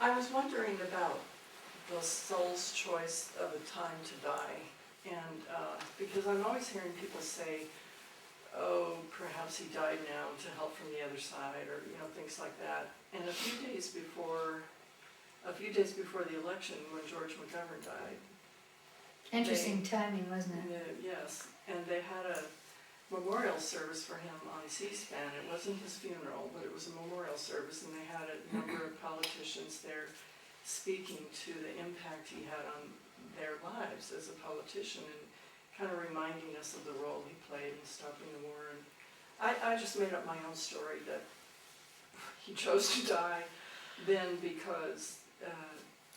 I was wondering about the soul's choice of a time to die, and because I'm always hearing people say, oh, perhaps he died now to help from the other side, or things like that. And a few days before the election, when George McGovern died, Interesting timing, wasn't it? yes, and they had a memorial service for him on C-SPAN. It wasn't his funeral, but it was a memorial service, and they had a number of politicians there speaking to the impact he had on their lives as a politician, and kind of reminding us of the role he played in stopping the war. And I just made up my own story that he chose to die then because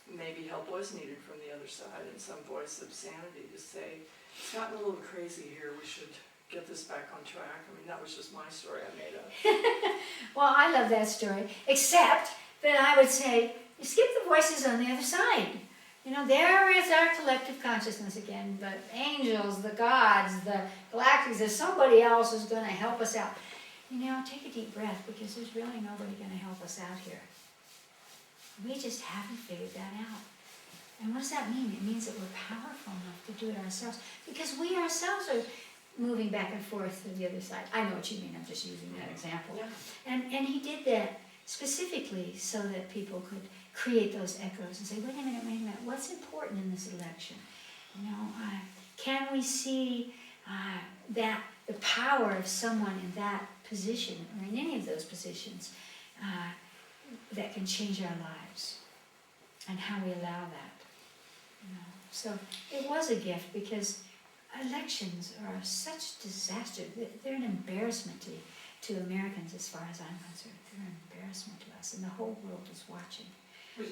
maybe help was needed from the other side, and some voice of sanity to say, it's gotten a little crazy here, we should get this back on track. I mean, that was just my story I made up. Well, I love that story, except that I would say, you skip the voices on the other side. There is our collective consciousness again, the angels, the gods, the galactics, there's somebody else who's going to help us out. Take a deep breath, because there's really nobody going to help us out here. We just haven't figured that out. And what does that mean? It means that we're powerful enough to do it ourselves, because we ourselves are moving back and forth to the other side. I know what you mean, I'm just using that example. Yeah. And he did that specifically so that people could create those echoes and say, wait a minute, what's important in this election? Can we see that the power of someone in that position, or in any of those positions, that can change our lives, and how we allow that? So it was a gift, because elections are such disaster. They're an embarrassment to Americans, as far as I'm concerned. They're an embarrassment to us, and the whole world is watching.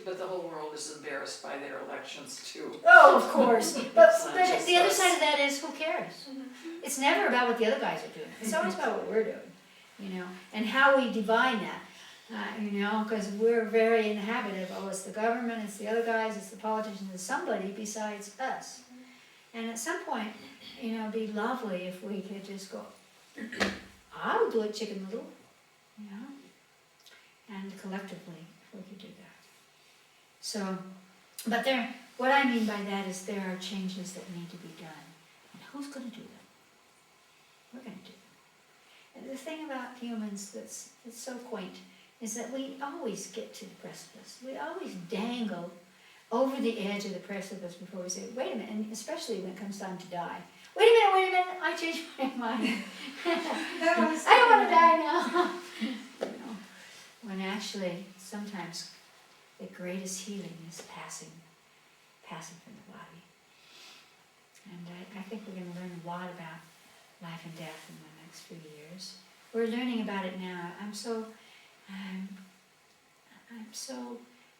But the whole world is embarrassed by their elections too. Oh, of course. But It's not the just other us. side of that is, who cares? It's never about what the other guys are doing. It's always about what we're doing, and how we divine that. Because we're very in the habit of, oh, it's the government, it's the other guys, it's the politicians, it's somebody besides us. And at some point, it'd be lovely if we could just go, I'll do it, Chicken Little, and collectively, if we could do that. So, but what I mean by that is there are changes that need to be done. And who's going to do them? We're going to do them. And the thing about humans that's so quaint is that we always get to the precipice. We always dangle over the edge of the precipice before we say, wait a minute, and especially when it comes time to die. Wait a minute, I changed my mind. I don't want to die now. When actually, sometimes the greatest healing is passing from the body. And I think we're going to learn a lot about life and death in the next few years. We're learning about it now. I'm so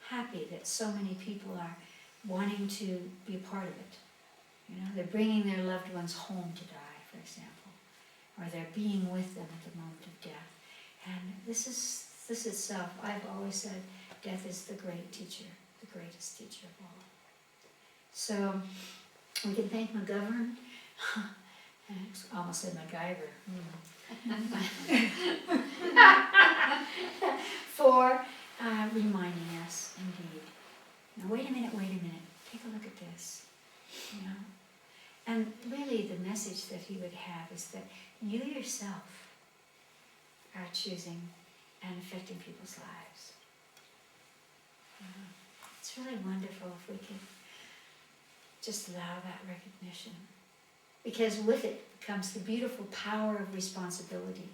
happy that so many people are wanting to be a part of it. They're bringing their loved ones home to die, for example, or they're being with them at the moment of death. And this itself, I've always said, death is the great teacher, the greatest teacher of all. So we can thank McGovern. I almost said MacGyver. For reminding us, indeed. Now, wait a minute, take a look at this. And really the message that he would have is that you yourself are choosing and affecting people's lives. It's really wonderful if we could just allow that recognition. Because with it comes the beautiful power of responsibility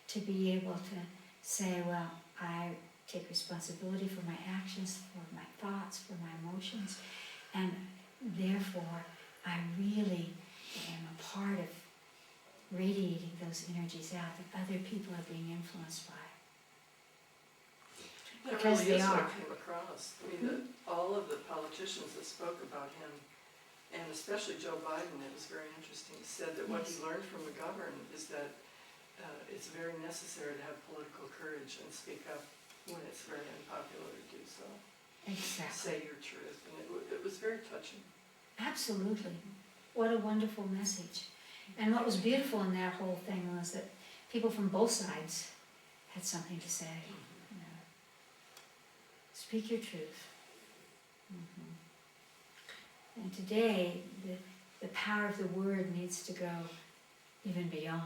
to be able to say, well, I take responsibility for my actions, for my thoughts, for my emotions, and therefore I really am a part of radiating those energies out that other people are being influenced by. That Because really they is what are. I came across. I mean, all of the politicians that spoke about him, and especially Joe Biden, it was very interesting, said that what he learned from McGovern is that it's very necessary to have political courage and speak up when it's very unpopular to do so. Exactly. Say your truth. And it was very touching. Absolutely. What a wonderful message. And what was beautiful in that whole thing was that people from both sides had something to say. It's Speak your truth. And today, the power of the word needs to go even beyond.